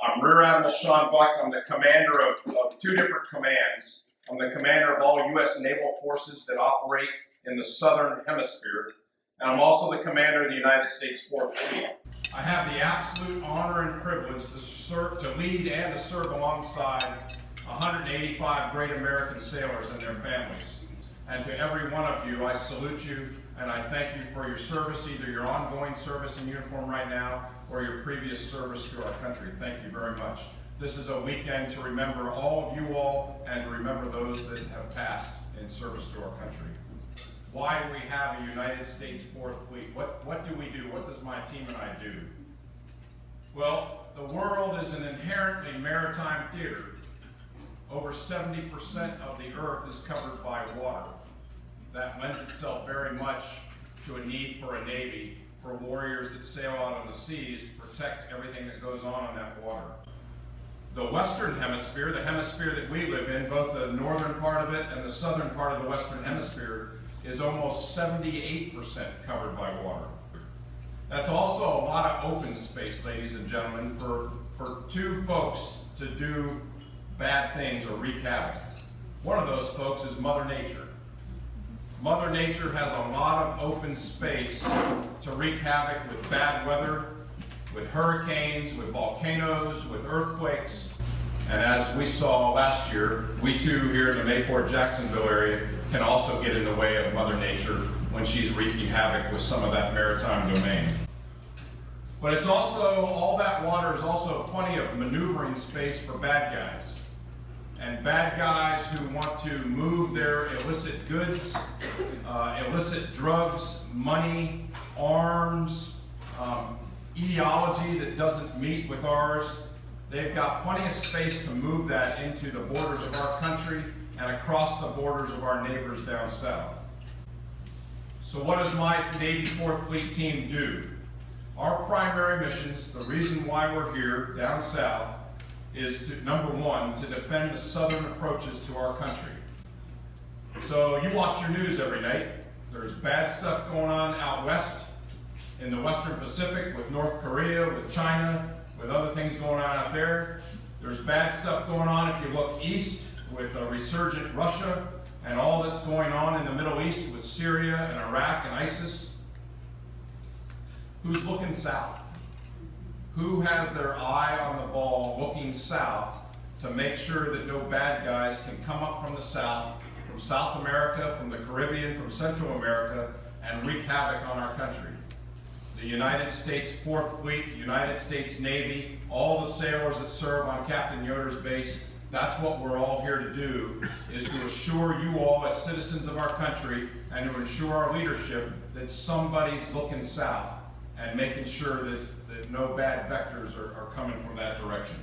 I'm Rear Admiral Sean Buck. I'm the commander of two different commands. I'm the commander of all U.S. naval forces that operate in the Southern Hemisphere, and I'm also the commander of the United States 4th Fleet. I have the absolute honor and privilege to lead and to serve alongside 185 great American sailors and their families. And to every one of you, I salute you and I thank you for your service, either your ongoing service in uniform right now or your previous service to our country. Thank you very much. This is a weekend to remember all of you all and to remember those that have passed in service to our country. Why do we have a United States 4th Fleet? What do we do? What does my team and I do? Well, the world is an inherently maritime theater. Over 70% of the earth is covered by water. That lends itself very much to a need for a navy, for warriors that sail out on the seas to protect everything that goes on in that water. The Western Hemisphere, the hemisphere that we live in, both the northern part of it and the southern part of the Western Hemisphere, is almost 78% covered by water. That's also a lot of open space, ladies and gentlemen, for two folks to do bad things or wreak havoc. One of those folks is Mother Nature. Mother Nature has a lot of open space to wreak havoc with bad weather, with hurricanes, with volcanoes, with earthquakes. And as we saw last year, we too here in the Mayport, Jacksonville area can also get in the way of Mother Nature when she's wreaking havoc with some of that maritime domain. But it's also, all that water is also plenty of maneuvering space for bad guys. And bad guys who want to move their illicit goods, illicit drugs, money, arms, ideology that doesn't meet with ours. They've got plenty of space to move that into the borders of our country and across the borders of our neighbors down south. So what does my Navy 4th Fleet team do? Our primary missions, the reason why we're here down south, is to, number one, to defend the southern approaches to our country. So you watch your news every night. There's bad stuff going on out west in the Western Pacific with North Korea, with China, with other things going on out there. There's bad stuff going on if you look east with a resurgent Russia and all that's going on in the Middle East with Syria and Iraq and ISIS. Who's looking south? Who has their eye on the ball looking south to make sure that no bad guys can come up from the south, from South America, from the Caribbean, from Central America, and wreak havoc on our country? The United States 4th Fleet, the United States Navy, all the sailors that serve on Captain Yoder's base, that's what we're all here to do, is to assure you all as citizens of our country and to ensure our leadership that somebody's looking south and making sure that no bad vectors are coming from that direction.